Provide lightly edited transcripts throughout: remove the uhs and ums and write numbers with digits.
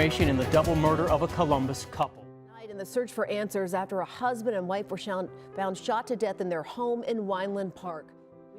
information in the double murder of a Columbus couple. In the search for answers after a husband and wife were found shot to death in their home in Wineland Park.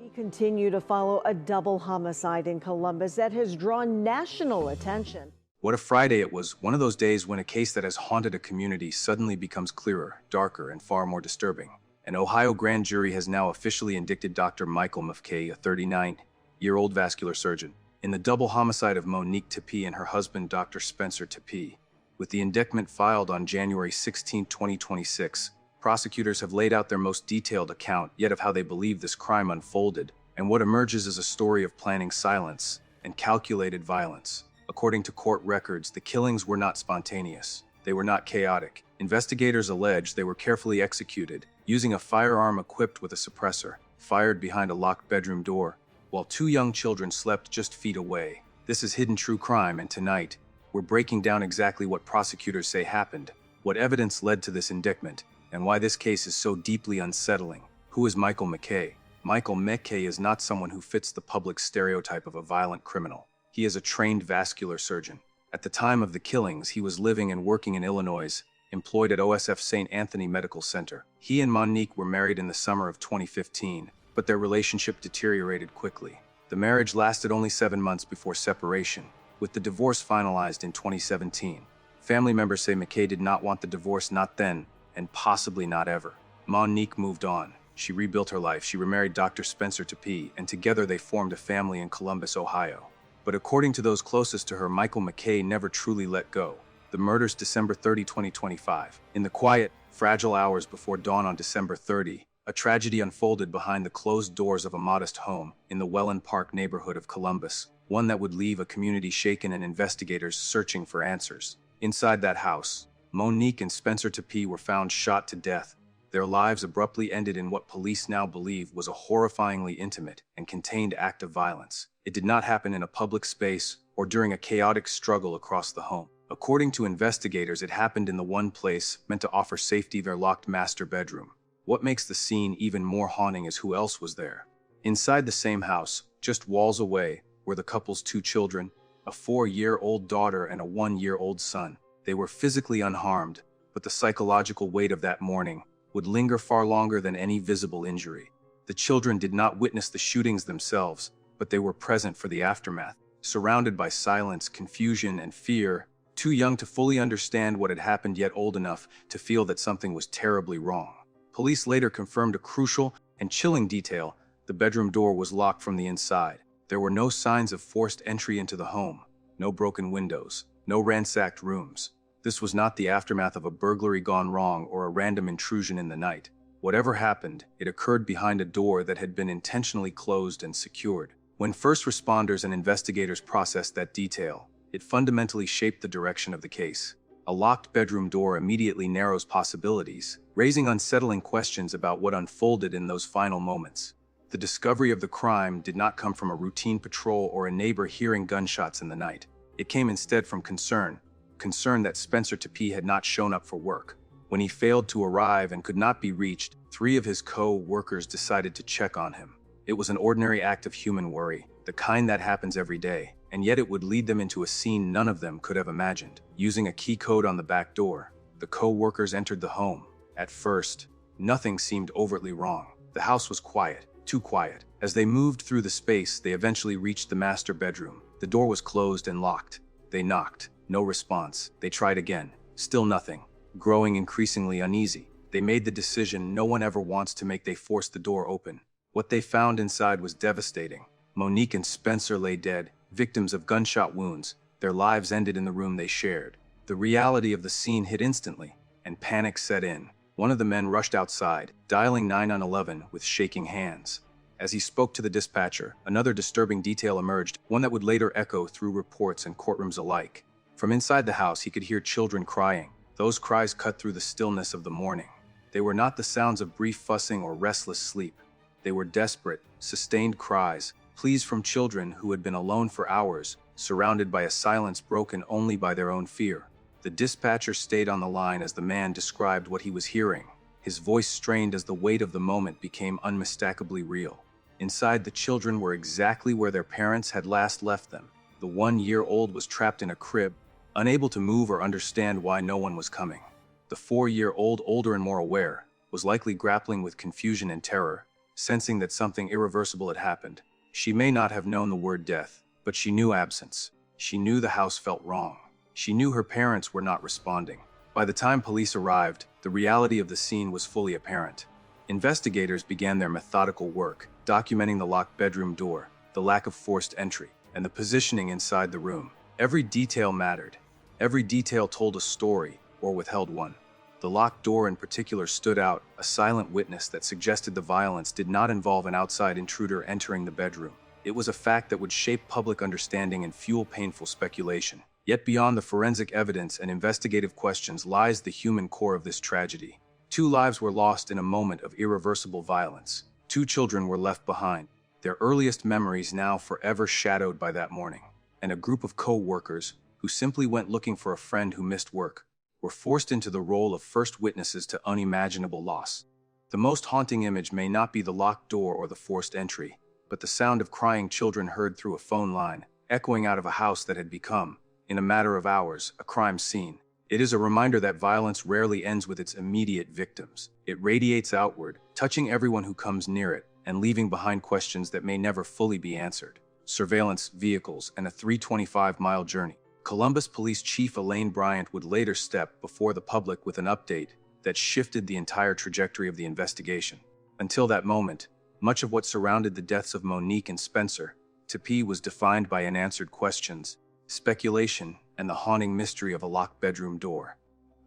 We continue to follow a double homicide in Columbus that has drawn national attention. What a Friday it was, one of those days when a case that has haunted a community suddenly becomes clearer, darker, and far more disturbing. An Ohio grand jury has now officially indicted Dr. Michael McKe, a 39-year-old vascular surgeon, in the double homicide of Mon'nique Tepee and her husband, Dr. Spencer Tepe. With the indictment filed on January 16, 2026, prosecutors have laid out their most detailed account yet of how they believe this crime unfolded, and what emerges is a story of planning silence and calculated violence. According to court records, the killings were not spontaneous. They were not chaotic. Investigators allege they were carefully executed, using a firearm equipped with a suppressor, fired behind a locked bedroom door, while two young children slept just feet away. This is Hidden True Crime, and tonight, we're breaking down exactly what prosecutors say happened, what evidence led to this indictment, and why this case is so deeply unsettling. Who is Michael McKe? Michael McKe is not someone who fits the public stereotype of a violent criminal. He is a trained vascular surgeon. At the time of the killings, he was living and working in Illinois, employed at OSF St. Anthony Medical Center. He and Mon'nique were married in the summer of 2015, but their relationship deteriorated quickly. The marriage lasted only 7 months before separation, with the divorce finalized in 2017. Family members say McKe did not want the divorce, not then, and possibly not ever. Mon'nique moved on. She rebuilt her life. She remarried Dr. Spencer Tepe, and together they formed a family in Columbus, Ohio. But according to those closest to her, Michael McKe never truly let go. The murders December 30, 2025. In the quiet, fragile hours before dawn on December 30, a tragedy unfolded behind the closed doors of a modest home in the Wineland Park neighborhood of Columbus, one that would leave a community shaken and investigators searching for answers. Inside that house, Mon'nique and Spencer Tepe were found shot to death. Their lives abruptly ended in what police now believe was a horrifyingly intimate and contained act of violence. It did not happen in a public space or during a chaotic struggle across the home. According to investigators, it happened in the one place meant to offer safety, their locked master bedroom. What makes the scene even more haunting is who else was there. Inside the same house, just walls away, were the couple's two children, a 4-year-old daughter and a 1-year-old son. They were physically unharmed, but the psychological weight of that morning would linger far longer than any visible injury. The children did not witness the shootings themselves, but they were present for the aftermath, surrounded by silence, confusion, and fear, too young to fully understand what had happened yet old enough to feel that something was terribly wrong. Police later confirmed a crucial and chilling detail: the bedroom door was locked from the inside. There were no signs of forced entry into the home, no broken windows, no ransacked rooms. This was not the aftermath of a burglary gone wrong or a random intrusion in the night. Whatever happened, it occurred behind a door that had been intentionally closed and secured. When first responders and investigators processed that detail, it fundamentally shaped the direction of the case. A locked bedroom door immediately narrows possibilities, raising unsettling questions about what unfolded in those final moments. The discovery of the crime did not come from a routine patrol or a neighbor hearing gunshots in the night. It came instead from concern that Spencer Tepe had not shown up for work. When he failed to arrive and could not be reached, 3 of his co-workers decided to check on him. It was an ordinary act of human worry, the kind that happens every day, and yet it would lead them into a scene none of them could have imagined. Using a key code on the back door, the co-workers entered the home. At first, nothing seemed overtly wrong. The house was quiet, too quiet. As they moved through the space, they eventually reached the master bedroom. The door was closed and locked. They knocked. No response. They tried again. Still nothing. Growing increasingly uneasy, they made the decision no one ever wants to make. They forced the door open. What they found inside was devastating. Mon'nique and Spencer lay dead, victims of gunshot wounds. Their lives ended in the room they shared. The reality of the scene hit instantly, and panic set in. One of the men rushed outside, dialing 911 with shaking hands. As he spoke to the dispatcher, another disturbing detail emerged, one that would later echo through reports and courtrooms alike. From inside the house, he could hear children crying. Those cries cut through the stillness of the morning. They were not the sounds of brief fussing or restless sleep. They were desperate, sustained cries, pleas from children who had been alone for hours, surrounded by a silence broken only by their own fear. The dispatcher stayed on the line as the man described what he was hearing, his voice strained as the weight of the moment became unmistakably real. Inside, the children were exactly where their parents had last left them. The 1-year-old was trapped in a crib, unable to move or understand why no one was coming. The 4-year-old, older and more aware, was likely grappling with confusion and terror, sensing that something irreversible had happened. She may not have known the word death, but she knew absence. She knew the house felt wrong. She knew her parents were not responding. By the time police arrived, the reality of the scene was fully apparent. Investigators began their methodical work, documenting the locked bedroom door, the lack of forced entry, and the positioning inside the room. Every detail mattered. Every detail told a story, or withheld one. The locked door in particular stood out, a silent witness that suggested the violence did not involve an outside intruder entering the bedroom. It was a fact that would shape public understanding and fuel painful speculation. Yet beyond the forensic evidence and investigative questions lies the human core of this tragedy. 2 lives were lost in a moment of irreversible violence. 2 children were left behind, their earliest memories now forever shadowed by that morning. And a group of co-workers, who simply went looking for a friend who missed work, were forced into the role of first witnesses to unimaginable loss. The most haunting image may not be the locked door or the forced entry, but the sound of crying children heard through a phone line, echoing out of a house that had become, in a matter of hours, a crime scene. It is a reminder that violence rarely ends with its immediate victims. It radiates outward, touching everyone who comes near it, and leaving behind questions that may never fully be answered. Surveillance, vehicles, and a 325-mile journey. Columbus Police Chief Elaine Bryant would later step before the public with an update that shifted the entire trajectory of the investigation. Until that moment, much of what surrounded the deaths of Mon'nique and Spencer Tepee was defined by unanswered questions, speculation, and the haunting mystery of a locked bedroom door.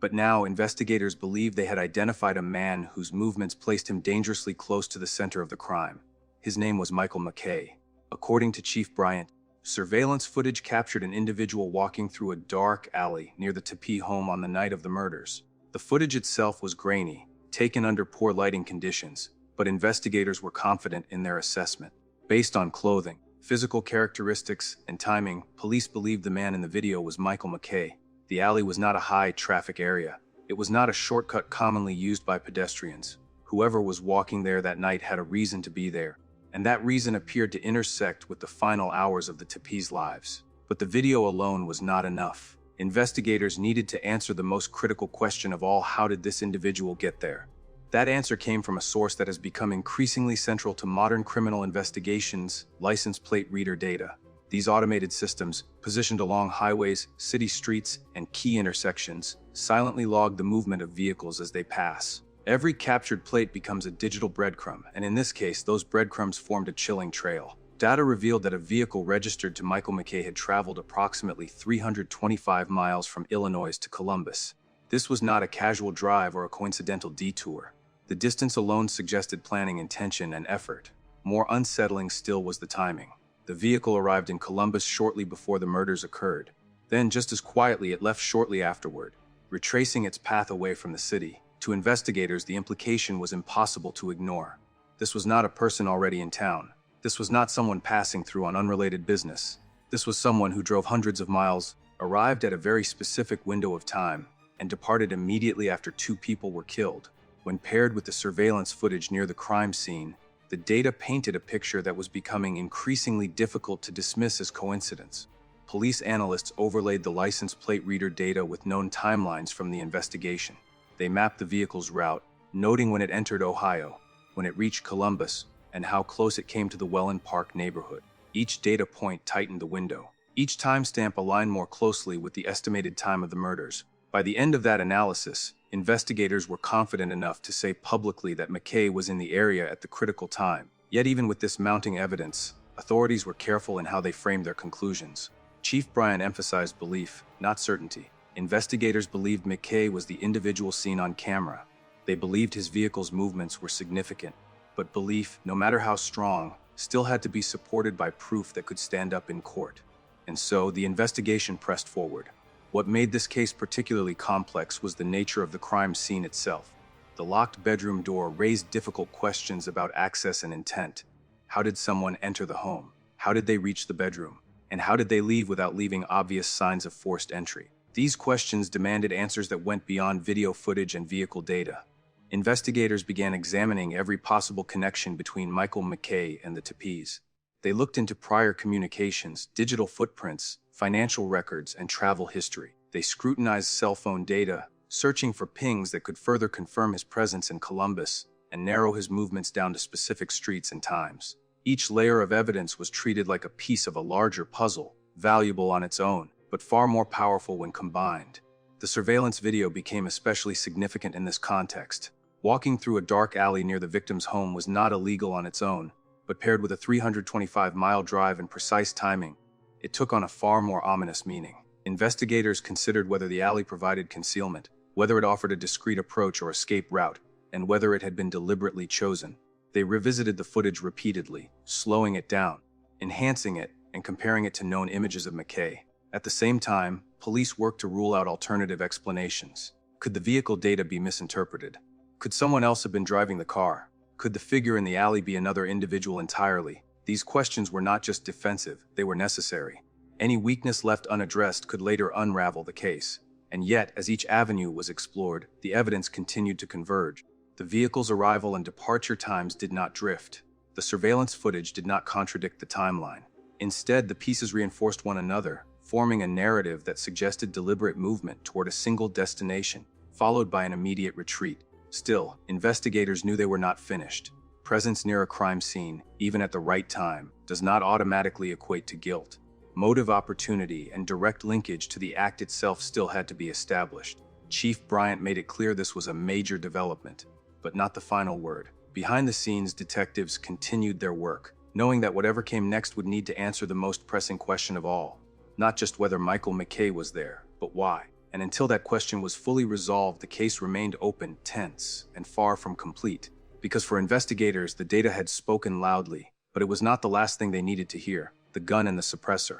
But now, investigators believe they had identified a man whose movements placed him dangerously close to the center of the crime. His name was McKe. According to Chief Bryant, surveillance footage captured an individual walking through a dark alley near the Tepe home on the night of the murders. The footage itself was grainy, taken under poor lighting conditions, but investigators were confident in their assessment. Based on clothing, physical characteristics, and timing, police believed the man in the video was McKe. The alley was not a high-traffic area. It was not a shortcut commonly used by pedestrians. Whoever was walking there that night had a reason to be there, and that reason appeared to intersect with the final hours of the Tepees' lives. But the video alone was not enough. Investigators needed to answer the most critical question of all: how did this individual get there? That answer came from a source that has become increasingly central to modern criminal investigations: license plate reader data. These automated systems, positioned along highways, city streets, and key intersections, silently log the movement of vehicles as they pass. Every captured plate becomes a digital breadcrumb, and in this case, those breadcrumbs formed a chilling trail. Data revealed that a vehicle registered to McKe had traveled approximately 325 miles from Illinois to Columbus. This was not a casual drive or a coincidental detour. The distance alone suggested planning, intention, and effort. More unsettling still was the timing. The vehicle arrived in Columbus shortly before the murders occurred. Then, just as quietly, it left shortly afterward, retracing its path away from the city. To investigators, the implication was impossible to ignore. This was not a person already in town. This was not someone passing through on unrelated business. This was someone who drove hundreds of miles, arrived at a very specific window of time, and departed immediately after 2 people were killed. When paired with the surveillance footage near the crime scene, the data painted a picture that was becoming increasingly difficult to dismiss as coincidence. Police analysts overlaid the license plate reader data with known timelines from the investigation. They mapped the vehicle's route, noting when it entered Ohio, when it reached Columbus, and how close it came to the Welland Park neighborhood. Each data point tightened the window. Each timestamp aligned more closely with the estimated time of the murders. By the end of that analysis, investigators were confident enough to say publicly that McKe was in the area at the critical time. Yet even with this mounting evidence, authorities were careful in how they framed their conclusions. Chief Bryant emphasized belief, not certainty. Investigators believed McKe was the individual seen on camera. They believed his vehicle's movements were significant. But belief, no matter how strong, still had to be supported by proof that could stand up in court. And so the investigation pressed forward. What made this case particularly complex was the nature of the crime scene itself. The locked bedroom door raised difficult questions about access and intent. How did someone enter the home? How did they reach the bedroom? And how did they leave without leaving obvious signs of forced entry? These questions demanded answers that went beyond video footage and vehicle data. Investigators began examining every possible connection between McKe and the Tepees. They looked into prior communications, digital footprints, financial records, and travel history. They scrutinized cell phone data, searching for pings that could further confirm his presence in Columbus and narrow his movements down to specific streets and times. Each layer of evidence was treated like a piece of a larger puzzle, valuable on its own, but far more powerful when combined. The surveillance video became especially significant in this context. Walking through a dark alley near the victim's home was not illegal on its own, but paired with a 325-mile drive and precise timing, it took on a far more ominous meaning. Investigators considered whether the alley provided concealment, whether it offered a discreet approach or escape route, and whether it had been deliberately chosen. They revisited the footage repeatedly, slowing it down, enhancing it, and comparing it to known images of McKe. At the same time, police worked to rule out alternative explanations. Could the vehicle data be misinterpreted? Could someone else have been driving the car? Could the figure in the alley be another individual entirely? These questions were not just defensive, they were necessary. Any weakness left unaddressed could later unravel the case. And yet, as each avenue was explored, the evidence continued to converge. The vehicle's arrival and departure times did not drift. The surveillance footage did not contradict the timeline. Instead, the pieces reinforced one another, forming a narrative that suggested deliberate movement toward a single destination, followed by an immediate retreat. Still, investigators knew they were not finished. Presence near a crime scene, even at the right time, does not automatically equate to guilt. Motive, opportunity, and direct linkage to the act itself still had to be established. Chief Bryant made it clear this was a major development, but not the final word. Behind the scenes, detectives continued their work, knowing that whatever came next would need to answer the most pressing question of all. Not just whether Michael McKe was there, but why. And until that question was fully resolved, the case remained open, tense, and far from complete. Because for investigators, the data had spoken loudly, but it was not the last thing they needed to hear: the gun and the suppressor.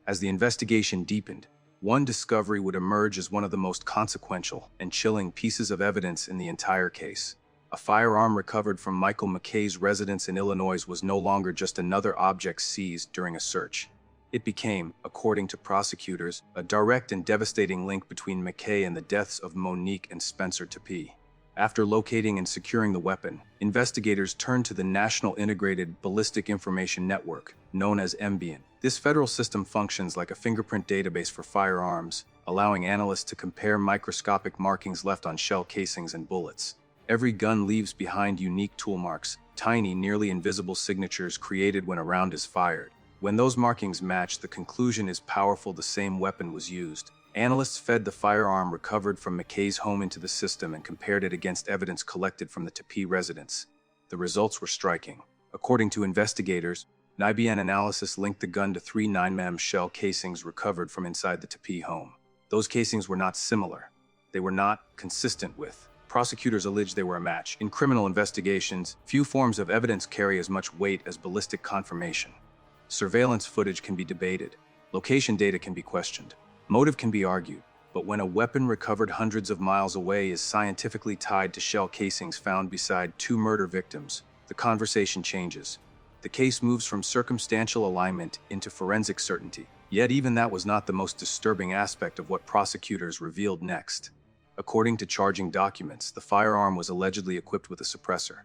As the investigation deepened, one discovery would emerge as one of the most consequential and chilling pieces of evidence in the entire case. A firearm recovered from Michael McKe's residence in Illinois was no longer just another object seized during a search. It became, according to prosecutors, a direct and devastating link between McKe and the deaths of Mon'nique and Spencer Tepee. After locating and securing the weapon, investigators turned to the National Integrated Ballistic Information Network, known as MBIN. This federal system functions like a fingerprint database for firearms, allowing analysts to compare microscopic markings left on shell casings and bullets. Every gun leaves behind unique tool marks, tiny, nearly invisible signatures created when a round is fired. When those markings match, the conclusion is powerful: the same weapon was used. Analysts fed the firearm recovered from McKe's home into the system and compared it against evidence collected from the Tepe residence. The results were striking. According to investigators, NIBN analysis linked the gun to 3 9mm shell casings recovered from inside the Tepe home. Those casings were not similar. They were not consistent with. Prosecutors allege they were a match. In criminal investigations, few forms of evidence carry as much weight as ballistic confirmation. Surveillance footage can be debated. Location data can be questioned. Motive can be argued. But when a weapon recovered hundreds of miles away is scientifically tied to shell casings found beside 2 murder victims, the conversation changes. The case moves from circumstantial alignment into forensic certainty. Yet even that was not the most disturbing aspect of what prosecutors revealed next. According to charging documents, the firearm was allegedly equipped with a suppressor.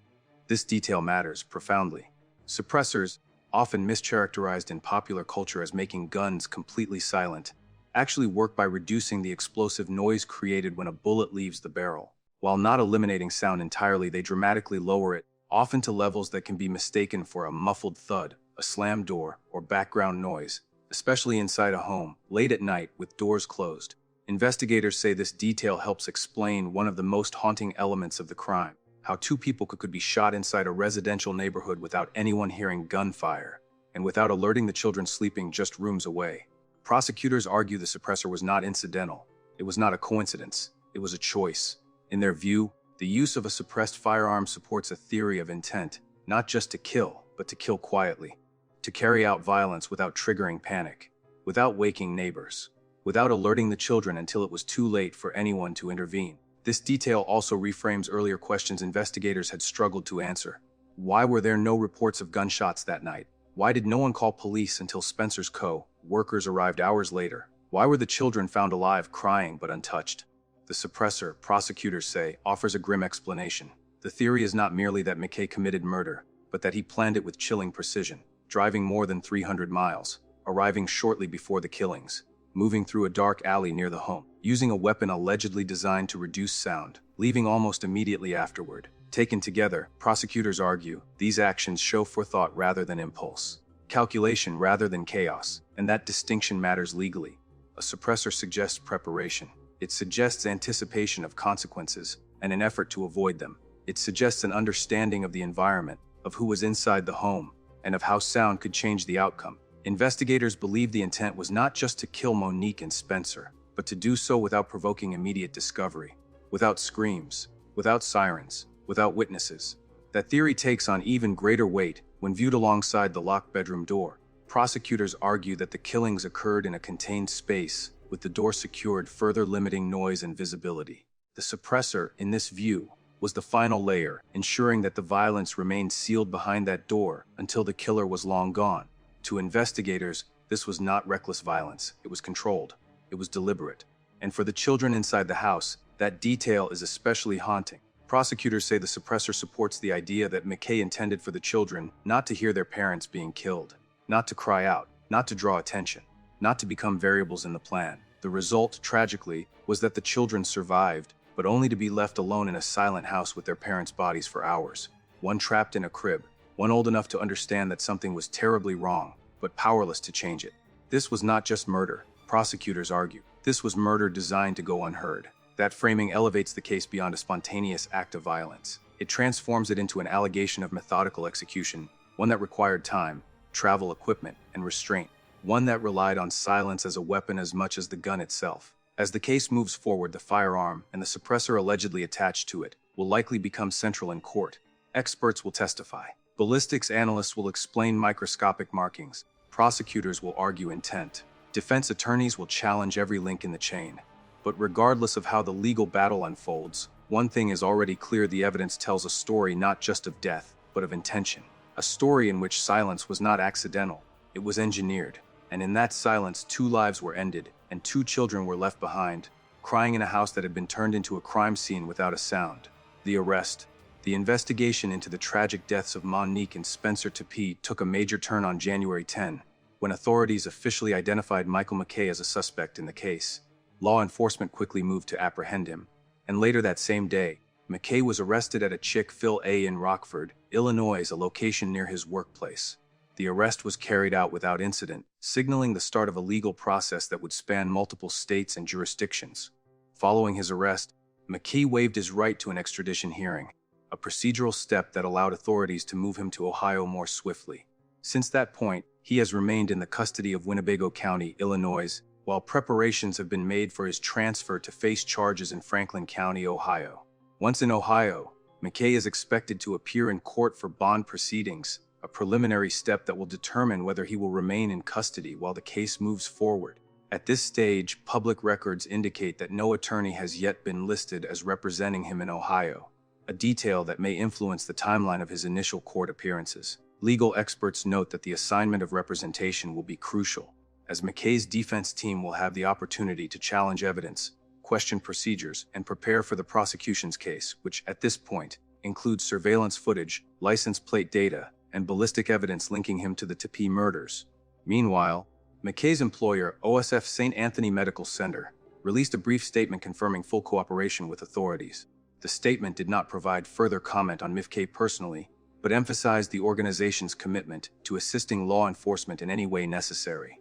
This detail matters profoundly. Suppressors, often mischaracterized in popular culture as making guns completely silent, actually work by reducing the explosive noise created when a bullet leaves the barrel. While not eliminating sound entirely, they dramatically lower it, often to levels that can be mistaken for a muffled thud, a slammed door, or background noise, especially inside a home, late at night with doors closed. Investigators say this detail helps explain one of the most haunting elements of the crime: how 2 people could be shot inside a residential neighborhood without anyone hearing gunfire, and without alerting the children sleeping just rooms away. Prosecutors argue the suppressor was not incidental. It was not a coincidence. It was a choice. In their view, the use of a suppressed firearm supports a theory of intent, not just to kill, but to kill quietly, to carry out violence without triggering panic, without waking neighbors, without alerting the children until it was too late for anyone to intervene. This detail also reframes earlier questions investigators had struggled to answer. Why were there no reports of gunshots that night? Why did no one call police until Spencer's co-workers arrived hours later? Why were the children found alive, crying but untouched? The suppressor, prosecutors say, offers a grim explanation. The theory is not merely that McKe committed murder, but that he planned it with chilling precision. driving more than 300 miles, arriving shortly before the killings, moving through a dark alley near the home, using a weapon allegedly designed to reduce sound, leaving almost immediately afterward. Taken together, prosecutors argue these actions show forethought rather than impulse, calculation rather than chaos, and that distinction matters legally. A suppressor suggests preparation. It suggests anticipation of consequences and an effort to avoid them. It suggests an understanding of the environment, of who was inside the home, and of how sound could change the outcome. Investigators believe the intent was not just to kill Mon'nique and Spencer, but to do so without provoking immediate discovery, without screams, without sirens, without witnesses. That theory takes on even greater weight when viewed alongside the locked bedroom door. Prosecutors argue that the killings occurred in a contained space, with the door secured, further limiting noise and visibility. The suppressor, in this view, was the final layer, ensuring that the violence remained sealed behind that door until the killer was long gone. To investigators, this was not reckless violence. It was controlled. It was deliberate. And for the children inside the house, that detail is especially haunting. Prosecutors say the suppressor supports the idea that McKe intended for the children not to hear their parents being killed, not to cry out, not to draw attention, not to become variables in the plan. The result, tragically, was that the children survived, but only to be left alone in a silent house with their parents' bodies for hours. One trapped in a crib, one old enough to understand that something was terribly wrong, but powerless to change it. This was not just murder, prosecutors argue. This was murder designed to go unheard. That framing elevates the case beyond a spontaneous act of violence. It transforms it into an allegation of methodical execution, one that required time, travel equipment, and restraint, one that relied on silence as a weapon as much as the gun itself. As the case moves forward, the firearm and the suppressor allegedly attached to it will likely become central in court. Experts will testify. Ballistics analysts will explain microscopic markings. Prosecutors will argue intent. Defense attorneys will challenge every link in the chain. But regardless of how the legal battle unfolds, one thing is already clear: the evidence tells a story not just of death, but of intention. A story in which silence was not accidental, it was engineered. And in that silence, 2 lives were ended, and 2 children were left behind, crying in a house that had been turned into a crime scene without a sound. The arrest, the investigation into the tragic deaths of Mon'nique and Spencer Tepe took a major turn on January 10, when authorities officially identified Michael McKe as a suspect in the case. Law enforcement quickly moved to apprehend him, and later that same day, McKe was arrested at a Chick-fil-A in Rockford, Illinois, a location near his workplace. The arrest was carried out without incident, signaling the start of a legal process that would span multiple states and jurisdictions. Following his arrest, McKe waived his right to an extradition hearing, a procedural step that allowed authorities to move him to Ohio more swiftly. Since that point, he has remained in the custody of Winnebago County, Illinois, while preparations have been made for his transfer to face charges in Franklin County, Ohio. Once in Ohio, McKe is expected to appear in court for bond proceedings, a preliminary step that will determine whether he will remain in custody while the case moves forward. At this stage, public records indicate that no attorney has yet been listed as representing him in Ohio, a detail that may influence the timeline of his initial court appearances. Legal experts note that the assignment of representation will be crucial, as McKe's defense team will have the opportunity to challenge evidence, question procedures, and prepare for the prosecution's case, which at this point includes surveillance footage, license plate data, and ballistic evidence linking him to the Tepe murders. Meanwhile, McKe's employer, OSF St. Anthony Medical Center, released a brief statement confirming full cooperation with authorities. The statement did not provide further comment on McKe personally, but emphasized the organization's commitment to assisting law enforcement in any way necessary.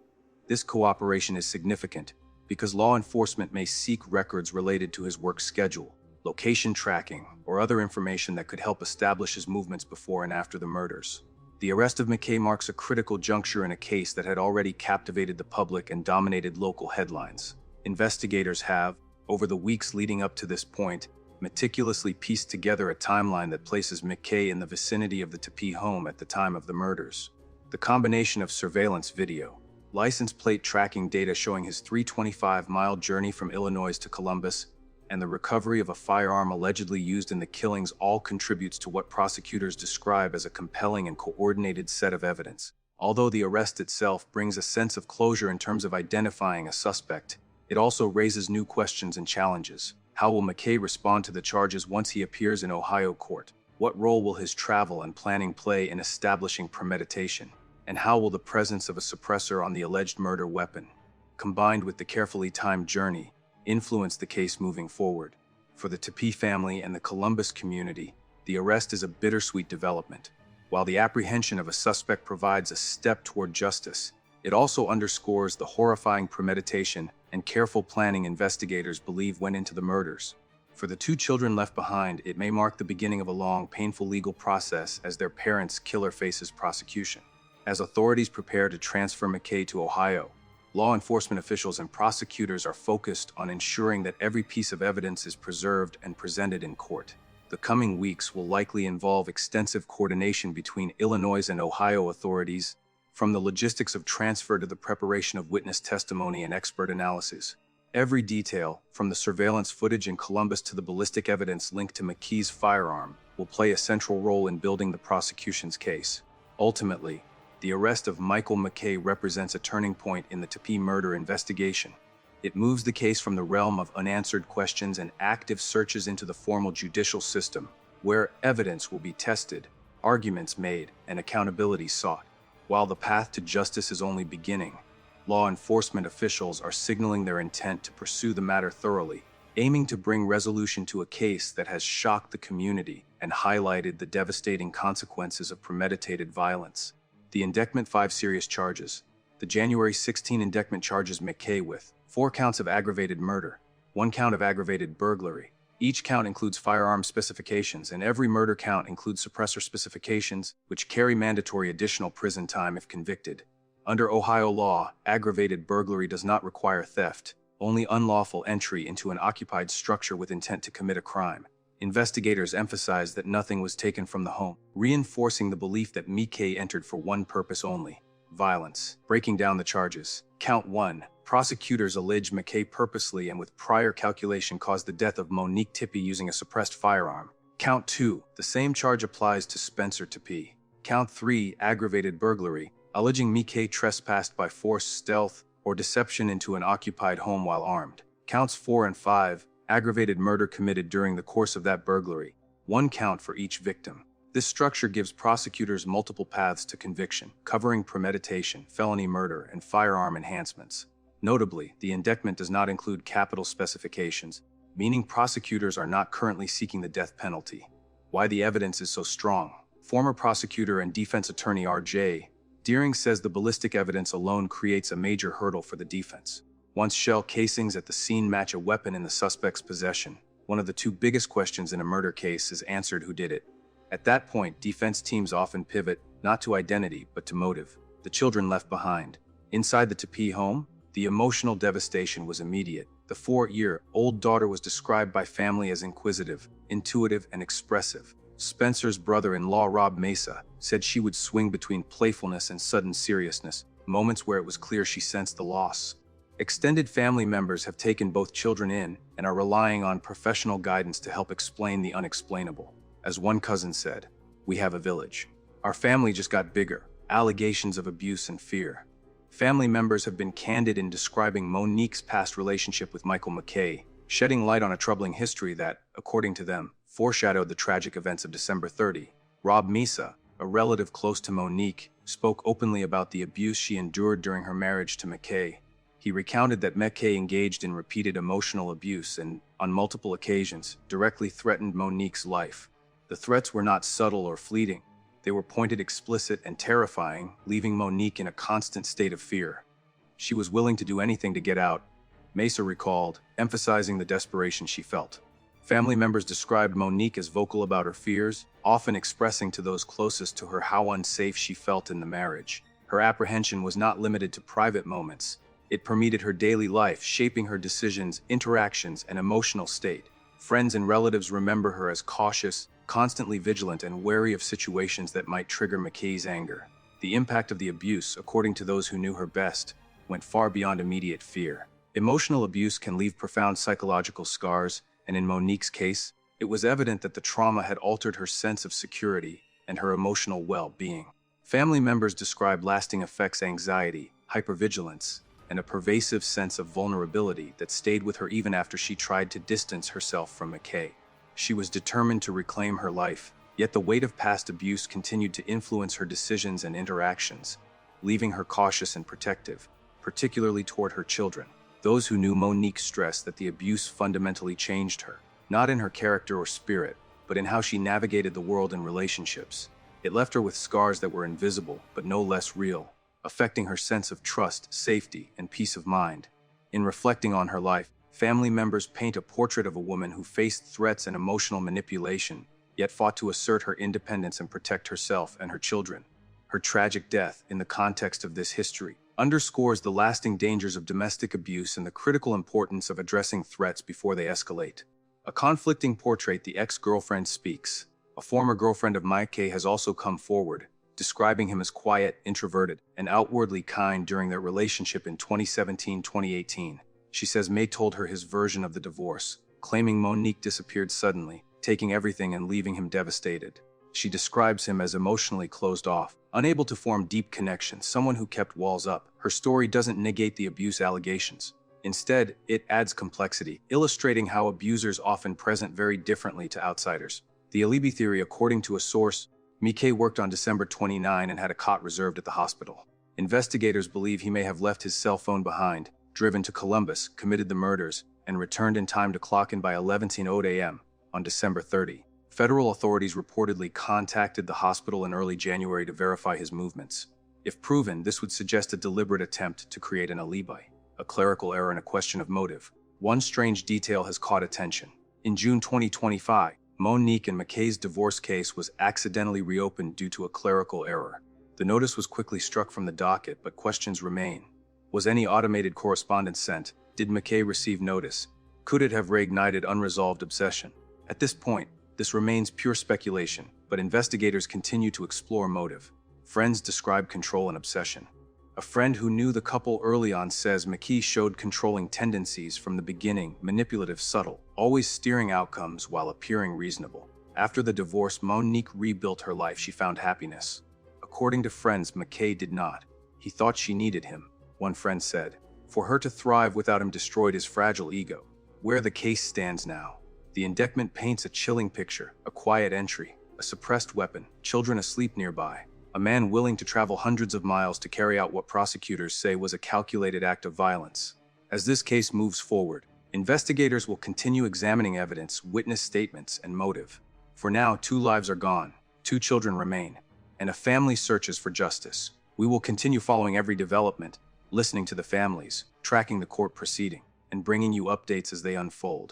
This cooperation is significant because law enforcement may seek records related to his work schedule, location tracking, or other information that could help establish his movements before and after the murders. The arrest of McKe marks a critical juncture in a case that had already captivated the public and dominated local headlines. Investigators have, over the weeks leading up to this point, meticulously pieced together a timeline that places McKe in the vicinity of the Tepe home at the time of the murders. The combination of surveillance video, license plate tracking data showing his 325-mile journey from Illinois to Columbus, and the recovery of a firearm allegedly used in the killings all contributes to what prosecutors describe as a compelling and coordinated set of evidence. Although the arrest itself brings a sense of closure in terms of identifying a suspect, it also raises new questions and challenges. How will McKe respond to the charges once he appears in Ohio court? What role will his travel and planning play in establishing premeditation? And how will the presence of a suppressor on the alleged murder weapon, combined with the carefully timed journey, influence the case moving forward? For the Tepee family and the Columbus community, the arrest is a bittersweet development. While the apprehension of a suspect provides a step toward justice, it also underscores the horrifying premeditation and careful planning investigators believe went into the murders. For the two children left behind, it may mark the beginning of a long, painful legal process as their parents' killer faces prosecution. As authorities prepare to transfer McKe to Ohio, law enforcement officials and prosecutors are focused on ensuring that every piece of evidence is preserved and presented in court. The coming weeks will likely involve extensive coordination between Illinois and Ohio authorities, from the logistics of transfer to the preparation of witness testimony and expert analysis. Every detail, from the surveillance footage in Columbus to the ballistic evidence linked to McKe's firearm, will play a central role in building the prosecution's case. Ultimately, the arrest of Michael McKe represents a turning point in the Tepe murder investigation. It moves the case from the realm of unanswered questions and active searches into the formal judicial system, where evidence will be tested, arguments made, and accountability sought. While the path to justice is only beginning, law enforcement officials are signaling their intent to pursue the matter thoroughly, aiming to bring resolution to a case that has shocked the community and highlighted the devastating consequences of premeditated violence. The Indictment 5 serious charges. The January 16 indictment charges McKe with 4 counts of aggravated murder, 1 count of aggravated burglary. Each count includes firearm specifications, and every murder count includes suppressor specifications, which carry mandatory additional prison time if convicted. Under Ohio law, aggravated burglary does not require theft, only unlawful entry into an occupied structure with intent to commit a crime. Investigators emphasize that nothing was taken from the home, reinforcing the belief that McKe entered for one purpose only: violence. Breaking down the charges. Count 1. Prosecutors allege McKe purposely and with prior calculation caused the death of Mon'nique Tepee using a suppressed firearm. Count 2. The same charge applies to Spencer Tepe. Count 3. Aggravated burglary, alleging McKe trespassed by force, stealth, or deception into an occupied home while armed. Counts 4 and 5. Aggravated murder committed during the course of that burglary. 1 count for each victim. This structure gives prosecutors multiple paths to conviction, covering premeditation, felony murder, and firearm enhancements. Notably, the indictment does not include capital specifications, meaning prosecutors are not currently seeking the death penalty. Why the evidence is so strong? Former prosecutor and defense attorney R.J. Deering says the ballistic evidence alone creates a major hurdle for the defense. Once shell casings at the scene match a weapon in the suspect's possession, one of the 2 biggest questions in a murder case is answered: who did it? At that point, defense teams often pivot, not to identity, but to motive. The children left behind. Inside the Tepe home, the emotional devastation was immediate. The 4-year-old daughter was described by family as inquisitive, intuitive, and expressive. Spencer's brother-in-law, Rob Mesa, said she would swing between playfulness and sudden seriousness, moments where it was clear she sensed the loss. Extended family members have taken both children in and are relying on professional guidance to help explain the unexplainable. As one cousin said, "We have a village. Our family just got bigger." Allegations of abuse and fear. Family members have been candid in describing Mon'nique's past relationship with Michael McKe, shedding light on a troubling history that, according to them, foreshadowed the tragic events of December 30. Rob Mesa, a relative close to Mon'nique, spoke openly about the abuse she endured during her marriage to McKe. He recounted that McKe engaged in repeated emotional abuse and, on multiple occasions, directly threatened Mon'nique's life. The threats were not subtle or fleeting. They were pointed, explicit, and terrifying, leaving Mon'nique in a constant state of fear. She was willing to do anything to get out, Mesa recalled, emphasizing the desperation she felt. Family members described Mon'nique as vocal about her fears, often expressing to those closest to her how unsafe she felt in the marriage. Her apprehension was not limited to private moments. It permeated her daily life, shaping her decisions, interactions, and emotional state. Friends and relatives remember her as cautious, constantly vigilant, and wary of situations that might trigger McKe's anger. The impact of the abuse, according to those who knew her best, went far beyond immediate fear. Emotional abuse can leave profound psychological scars, and in Mon'nique's case, it was evident that the trauma had altered her sense of security and her emotional well-being. Family members described lasting effects: anxiety, hypervigilance, and a pervasive sense of vulnerability that stayed with her even after she tried to distance herself from McKe. She was determined to reclaim her life, yet the weight of past abuse continued to influence her decisions and interactions. leaving her cautious and protective, particularly toward her children. Those who knew Mon'nique stressed that the abuse fundamentally changed her, not in her character or spirit, but in how she navigated the world and relationships. It left her with scars that were invisible, but no less real, affecting her sense of trust, safety, and peace of mind. In reflecting on her life, family members paint a portrait of a woman who faced threats and emotional manipulation, yet fought to assert her independence and protect herself and her children. Her tragic death, in the context of this history, underscores the lasting dangers of domestic abuse and the critical importance of addressing threats before they escalate. A conflicting portrait. The ex-girlfriend speaks. A former girlfriend of McKe has also come forward, describing him as quiet, introverted, and outwardly kind during their relationship in 2017-2018. She says McKe told her his version of the divorce, claiming Mon'nique disappeared suddenly, taking everything and leaving him devastated. She describes him as emotionally closed off, unable to form deep connections, someone who kept walls up. Her story doesn't negate the abuse allegations. Instead, it adds complexity, illustrating how abusers often present very differently to outsiders. The alibi theory. According to a source, McKe worked on December 29 and had a cot reserved at the hospital. Investigators believe he may have left his cell phone behind, driven to Columbus, committed the murders, and returned in time to clock in by 11:10 a.m. on December 30. Federal authorities reportedly contacted the hospital in early January to verify his movements. If proven, this would suggest a deliberate attempt to create an alibi, a clerical error, and a question of motive. One strange detail has caught attention. In June 2025, Mon'nique and McKe's divorce case was accidentally reopened due to a clerical error. The notice was quickly struck from the docket, but questions remain. Was any automated correspondence sent? Did McKe receive notice? Could it have reignited unresolved obsession? At this point, this remains pure speculation, but investigators continue to explore motive. Friends describe control and obsession. A friend who knew the couple early on says McKe showed controlling tendencies from the beginning, manipulative, subtle, always steering outcomes while appearing reasonable. After the divorce, Mon'nique rebuilt her life. She found happiness. According to friends, McKe did not. He thought she needed him, one friend said. For her to thrive without him destroyed his fragile ego. Where the case stands now. The indictment paints a chilling picture, a quiet entry, a suppressed weapon, children asleep nearby, a man willing to travel hundreds of miles to carry out what prosecutors say was a calculated act of violence. As this case moves forward, investigators will continue examining evidence, witness statements, and motive. For now, 2 lives are gone, 2 children remain, and a family searches for justice. We will continue following every development, listening to the families, tracking the court proceeding, and bringing you updates as they unfold.